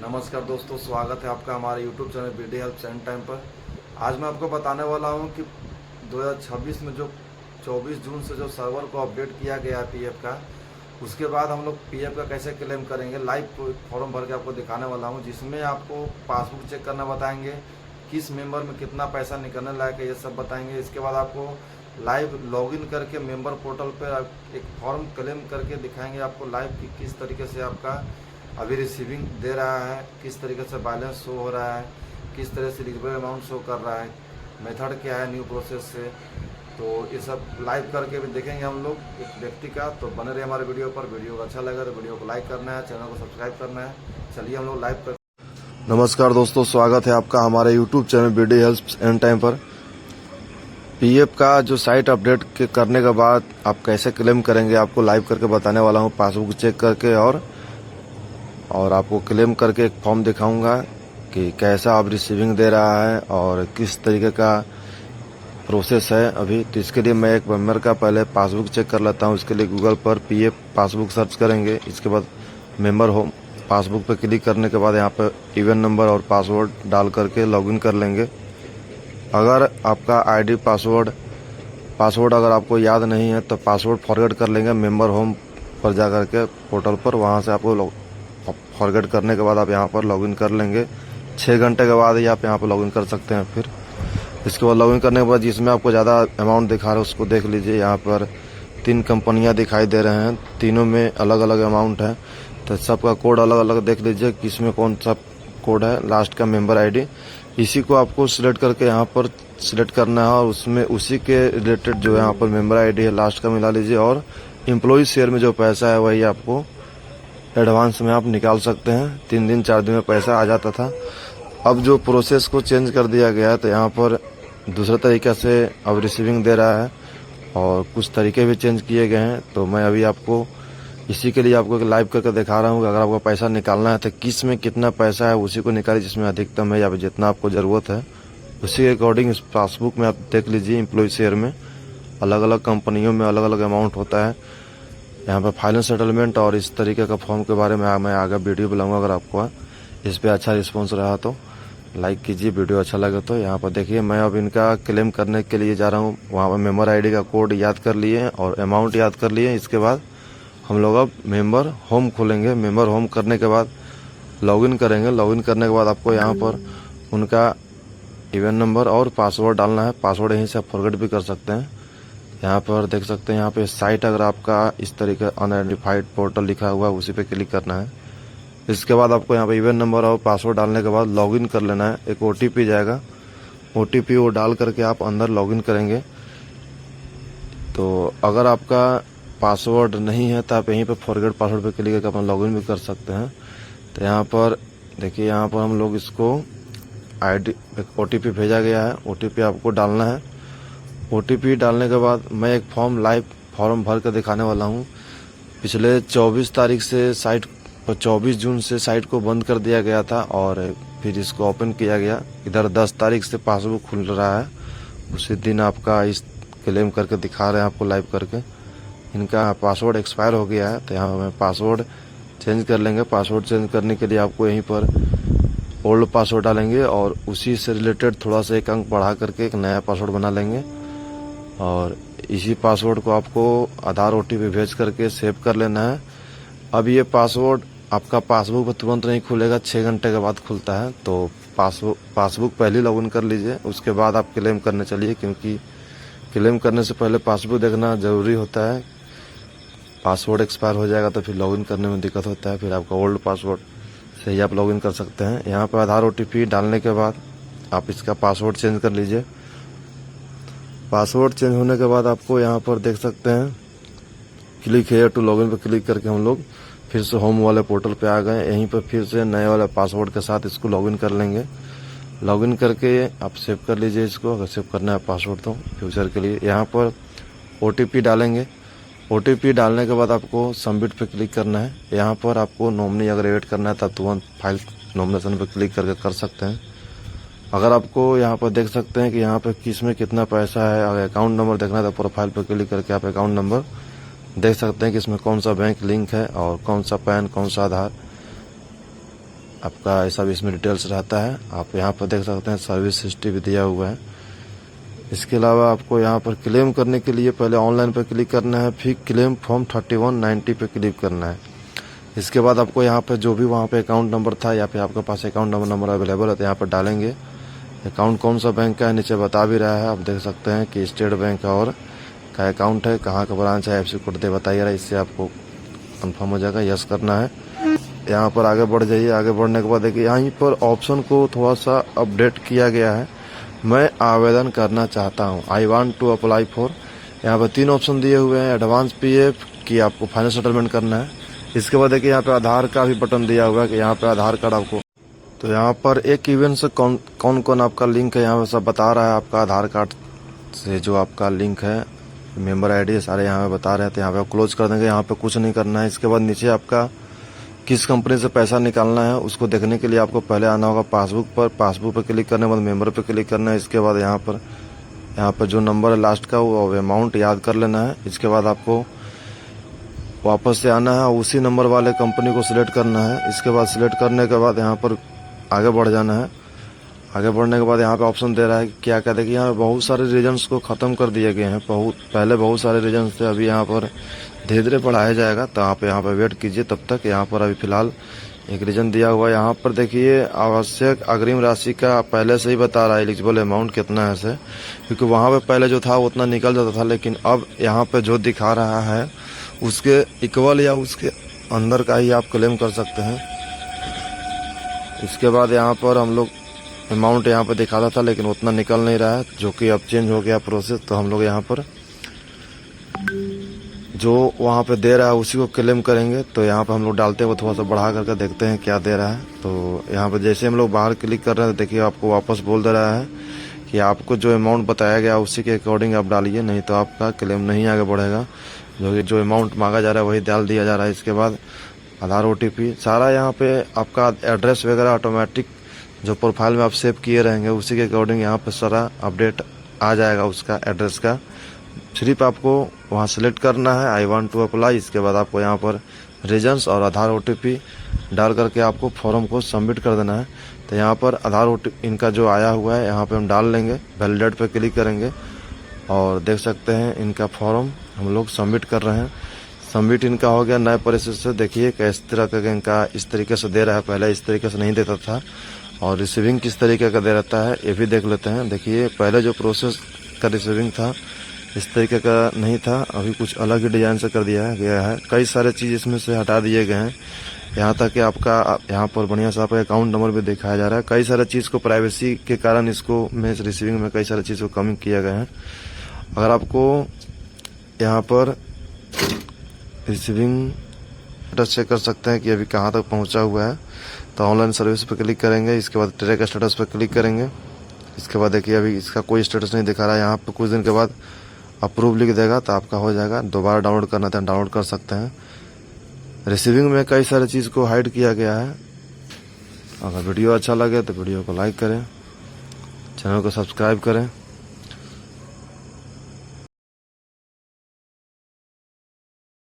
नमस्कार दोस्तों, स्वागत है आपका हमारे YouTube channel BD help send time पर। आज मैं आपको बताने वाला हूं कि 2026 में जो 24 जून से जो सर्वर को अपडेट किया गया है पीएफ का, उसके बाद हम लोग पीएफ का कैसे क्लेम करेंगे, लाइव फॉर्म भर के आपको दिखाने वाला हूं, जिसमें आपको पासबुक चेक करना बताएंगे, किस मेंबर में कितना पैसा निकलने लायक है ये सब बताएंगे। इसके बाद आपको लाइव लॉगिन करके मेंबर पोर्टल पर एक फॉर्म क्लेम करके दिखाएंगे आपको लाइव कि किस तरीके से आपका अभी रिसीविंग दे रहा है, किस तरीके से बैलेंस शो हो रहा है, किस तरह से रिकवरी अमाउंट शो कर रहा है, मेथड क्या है न्यू प्रोसेस से। तो ये सब लाइव करके भी देखेंगे हम लोग एक व्यक्ति का। तो बने रहे हमारे वीडियो पर। वीडियो को अच्छा लगा तो वीडियो को लाइक करना है, चैनल को सब्सक्राइब करना है। चलिए हम लोग लाइव कर। नमस्कार दोस्तों, स्वागत है आपका हमारे YouTube channel BD help and time पर। पीएफ का जो साइट अपडेट करने के बाद आप कैसे क्लेम करेंगे आपको लाइव करके बताने वाला हूँ, पासबुक चेक करके और आपको क्लेम करके एक फॉर्म दिखाऊंगा कि कैसा आप रिसीविंग दे रहा है और किस तरीके का प्रोसेस है अभी। तो इसके लिए मैं एक मेंबर का पहले पासबुक चेक कर लेता हूं। इसके लिए गूगल पर पीएफ पासबुक सर्च करेंगे। इसके बाद मेंबर होम पासबुक पर क्लिक करने के बाद यहाँ पर इवन नंबर और पासवर्ड डाल करके लॉगिन कर लेंगे। अगर आपका आईडी पासवर्ड अगर आपको याद नहीं है तो पासवर्ड फॉरगेट कर लेंगे मेंबर होम पर जा करके पोर्टल पर। वहाँ से आपको फॉरगेट करने के बाद आप यहाँ पर लॉगिन कर लेंगे। 6 घंटे के बाद ही आप यहाँ पर लॉगिन कर सकते हैं। फिर इसके बाद लॉगिन करने के बाद जिसमें आपको ज़्यादा अमाउंट दिखा रहा है उसको देख लीजिए। यहाँ पर 3 कंपनियाँ दिखाई दे रहे हैं, तीनों में अलग अलग अमाउंट है। तो सबका कोड अलग अलग देख लीजिए किसमें कौन सा कोड है। लास्ट का मेंबर आईडी, इसी को आपको सिलेक्ट करके यहाँ पर सिलेक्ट करना है और उसमें उसी के रिलेटेड जो यहाँ पर मेंबर आईडी है लास्ट का मिला लीजिए। और एम्प्लॉय शेयर में जो पैसा है वही आपको एडवांस में आप निकाल सकते हैं। 3 दिन 4 दिन में पैसा आ जाता था। अब जो प्रोसेस को चेंज कर दिया गया है तो यहाँ पर दूसरे तरीके से अब रिसीविंग दे रहा है और कुछ तरीके भी चेंज किए गए हैं। तो मैं अभी आपको इसी के लिए आपको लाइव करके दिखा रहा हूँ कि अगर आपको पैसा निकालना है तो किस में कितना पैसा है उसी को निकालिए जिसमें अधिकतम है या फिर जितना आपको ज़रूरत है उसी के अकॉर्डिंग इस पासबुक में आप देख लीजिए। एम्प्लॉय शेयर में अलग अलग कंपनियों में अलग अलग अमाउंट होता है। यहाँ पर फाइनल सेटलमेंट और इस तरीके का फॉर्म के बारे में मैं आगे वीडियो बनाऊंगा। अगर आपको इस पे अच्छा रिस्पांस रहा तो लाइक कीजिए, वीडियो अच्छा लगे तो। यहाँ पर देखिए मैं अब इनका क्लेम करने के लिए जा रहा हूँ। वहाँ पर मेंबर आईडी का कोड याद कर लिए और अमाउंट याद कर लिए। इसके बाद हम लोग अब मेंबर होम खोलेंगे। मेंबर होम करने के बाद लॉगिन करेंगे। लॉगिन करने के बाद आपको यहाँ पर उनका इवन नंबर और पासवर्ड डालना है। पासवर्ड यहीं से आप फॉरगेट भी कर सकते हैं। यहाँ पर देख सकते हैं यहाँ पे साइट अगर आपका इस तरीके अनआइडेंटिफाइड पोर्टल लिखा हुआ है उसी पे क्लिक करना है। इसके बाद आपको यहाँ पे इवन नंबर और पासवर्ड डालने के बाद लॉगिन कर लेना है। एक ओटीपी जाएगा, ओटीपी वो डाल करके आप अंदर लॉगिन करेंगे। तो अगर आपका पासवर्ड नहीं है तो आप यहीं पे फॉरगेट पासवर्ड पे क्लिक करके अपना लॉगिन भी कर सकते हैं। तो यहाँ पर देखिए, यहाँ पर हम लोग इसको आईडी एक ओटीपी भेजा गया है, ओटीपी आपको डालना है। ओटीपी डालने के बाद मैं एक लाइव फॉर्म भर कर दिखाने वाला हूँ। पिछले 24 तारीख से साइट 24 जून से साइट को बंद कर दिया गया था और फिर इसको ओपन किया गया। इधर 10 तारीख से पासबुक खुल रहा है, उसी दिन आपका इस क्लेम करके दिखा रहे हैं आपको लाइव करके। इनका पासवर्ड एक्सपायर हो गया है तो यहाँ में पासवर्ड चेंज कर लेंगे। पासवर्ड चेंज करने के लिए आपको यहीं पर ओल्ड पासवर्ड डालेंगे और उसी से रिलेटेड थोड़ा सा एक अंक बढ़ा करके एक नया पासवर्ड बना लेंगे। और इसी पासवर्ड को आपको आधार ओटीपी भेज करके सेव कर लेना है। अब ये पासवर्ड आपका पासबुक पर तुरंत नहीं खुलेगा, 6 घंटे के बाद खुलता है। तो पासबुक पहले लॉगिन कर लीजिए, उसके बाद आप क्लेम करने चलिए, क्योंकि क्लेम करने से पहले पासबुक देखना ज़रूरी होता है। पासवर्ड एक्सपायर हो जाएगा तो फिर लॉगिन करने में दिक्कत होता है। फिर आपका ओल्ड पासवर्ड से ही आप लॉगिन कर सकते हैं। यहाँ पर आधार ओटीपी डालने के बाद आप इसका पासवर्ड चेंज कर लीजिए। पासवर्ड चेंज होने के बाद आपको यहाँ पर देख सकते हैं क्लिक हेयर टू लॉगिन पर क्लिक करके हम लोग फिर से होम वाले पोर्टल पे आ गए। यहीं पर फिर से नए वाले पासवर्ड के साथ इसको लॉगिन कर लेंगे। लॉगिन करके आप सेव कर लीजिए इसको, अगर सेव करना है पासवर्ड तो फ्यूचर के लिए। यहाँ पर ओटीपी डालेंगे। ओटीपी डालने के बाद आपको सबमिट पे क्लिक करना है। यहाँ पर आपको नॉमिनी अगर एड करना है तब तुरंत फाइल नॉमिनेशन पे क्लिक करके कर सकते हैं। अगर आपको यहाँ पर देख सकते हैं कि यहाँ पे किस में कितना पैसा है, अगर अकाउंट नंबर देखना है तो प्रोफाइल पर क्लिक करके आप अकाउंट नंबर देख सकते हैं कि इसमें कौन सा बैंक लिंक है और कौन सा पैन, कौन सा आधार। आपका ऐसा भी इसमें डिटेल्स रहता है। आप यहाँ पर देख सकते हैं सर्विस हिस्ट्री भी दिया हुआ है। इसके अलावा आपको यहाँ पर क्लेम करने के लिए पहले ऑनलाइन पर क्लिक करना है, फिर क्लेम फॉर्म 3190 पे क्लिक करना है। इसके बाद आपको यहाँ पे जो भी वहाँ पे अकाउंट नंबर था या फिर आपके पास अकाउंट नंबर अवेलेबल है तो यहाँ पर डालेंगे। अकाउंट कौन सा बैंक का है नीचे बता भी रहा है, आप देख सकते हैं कि स्टेट बैंक और का अकाउंट है, कहाँ का ब्रांच है, एफसी कोड दे बताइए रहा, इससे आपको कंफर्म हो जाएगा, यस करना है। यहाँ पर आगे बढ़ जाइए। आगे बढ़ने के बाद देखिए यहाँ पर ऑप्शन को थोड़ा सा अपडेट किया गया है। मैं आवेदन करना चाहता हूँ, I want to apply for. यहाँ पर 3 ऑप्शन दिए हुए हैं। एडवांस पीएफ की आपको फाइनल सेटलमेंट करना है। इसके बाद देखिए यहाँ पे आधार का भी बटन दिया हुआ है कि यहाँ पे आधार कार्ड आपको, तो यहाँ पर एक इवेंट से कौन कौन आपका लिंक है यहाँ पे सब बता रहा है। आपका आधार कार्ड से जो आपका लिंक है, मेंबर आईडी सारे यहाँ पे बता रहे हैं। तो यहाँ पे आप क्लोज कर देंगे, यहाँ पे कुछ नहीं करना है। इसके बाद नीचे आपका किस कंपनी से पैसा निकालना है उसको देखने के लिए आपको पहले आना होगा पासबुक पर। पासबुक पर क्लिक करने के बाद मेंबर पे क्लिक करना है। इसके बाद यहाँ पर जो नंबर है लास्ट का वो अमाउंट याद कर लेना है। इसके बाद आपको वापस से आना है, उसी नंबर वाले कंपनी को सिलेक्ट करना है। इसके बाद सिलेक्ट करने के बाद यहाँ पर आगे बढ़ जाना है। आगे बढ़ने के बाद यहाँ पे ऑप्शन दे रहा है क्या क्या। देखिए यहाँ बहुत सारे रीजन्स को ख़त्म कर दिए गए हैं। पहले बहुत सारे रीजन्स थे, अभी यहाँ पर धीरे धीरे बढ़ाया जाएगा, तो आप यहाँ पर वेट कीजिए। तब तक यहाँ पर अभी फ़िलहाल एक रीजन दिया हुआ है। यहाँ पर देखिए आवश्यक अग्रिम राशि का पहले से ही बता रहा है एलिजिबल अमाउंट कितना है ऐसे, क्योंकि वहाँ पे पहले जो था उतना निकल जाता था, लेकिन अब यहाँ पे जो दिखा रहा है उसके इक्वल या उसके अंदर का ही आप क्लेम कर सकते हैं। इसके बाद यहाँ पर हम लोग अमाउंट यहाँ पर दिखाता था लेकिन उतना निकल नहीं रहा है, जो कि अब चेंज हो गया प्रोसेस। तो हम लोग यहाँ पर जो वहाँ पे दे रहा है उसी को क्लेम करेंगे। तो यहाँ पर हम लोग डालते हैं वो थोड़ा सा बढ़ा करके देखते हैं क्या दे रहा है। तो यहाँ पर जैसे हम लोग बाहर क्लिक कर रहे हैं तो देखिए आपको वापस बोल दे रहा है कि आपको जो अमाउंट बताया गया उसी के अकॉर्डिंग आप डालिए, नहीं तो आपका क्लेम नहीं आगे बढ़ेगा। जो अमाउंट मांगा जा रहा है वही डाल दिया जा रहा है। इसके बाद आधार OTP सारा यहाँ पे आपका एड्रेस वगैरह ऑटोमेटिक जो प्रोफाइल में आप सेव किए रहेंगे उसी के अकॉर्डिंग यहाँ पे सारा अपडेट आ जाएगा उसका एड्रेस का। सिर्फ आपको वहाँ सेलेक्ट करना है आई वांट टू अप्लाई। इसके बाद आपको यहाँ पर रीजन्स और आधार OTP डाल करके आपको फॉर्म को सबमिट कर देना है। तो यहाँ पर आधार OTP इनका जो आया हुआ है यहाँ पे हम डाल लेंगे, वैलिडेट पे क्लिक करेंगे और देख सकते हैं इनका फॉर्म हम लोग सबमिट कर रहे हैं। सबमिट इनका हो गया नए प्रोसेस से। देखिए किस तरह का इनका इस तरीके से दे रहा है, पहले इस तरीके से नहीं देता था, और रिसीविंग किस तरीके का दे रहता है ये भी देख लेते हैं। देखिए पहले जो प्रोसेस का रिसीविंग था इस तरीके का नहीं था, अभी कुछ अलग ही डिजाइन से कर दिया गया है। कई सारे चीज़ इसमें से हटा दिए गए हैं, यहाँ तक कि आपका यहाँ पर बढ़िया सा आपका अकाउंट नंबर भी दिखाया जा रहा है। कई सारे चीज़ को प्राइवेसी के कारण इसको में रिसीविंग में कई सारे चीज़ को कम किया गया है। अगर आपको यहाँ पर रिसीविंग स्टेटस चेक कर सकते हैं कि अभी कहाँ तक पहुँचा हुआ है, तो ऑनलाइन सर्विस पर क्लिक करेंगे। इसके बाद ट्रैक स्टेटस पर क्लिक करेंगे। इसके बाद देखिए अभी इसका कोई स्टेटस नहीं दिखा रहा है। यहाँ पर कुछ दिन के बाद अप्रूव लिख देगा तो आपका हो जाएगा। दोबारा डाउनलोड करना था डाउनलोड कर सकते हैं। रिसीविंग में कई सारे चीज़ को हाइड किया गया है। अगर वीडियो अच्छा लगे तो वीडियो को लाइक करें, चैनल को सब्सक्राइब करें।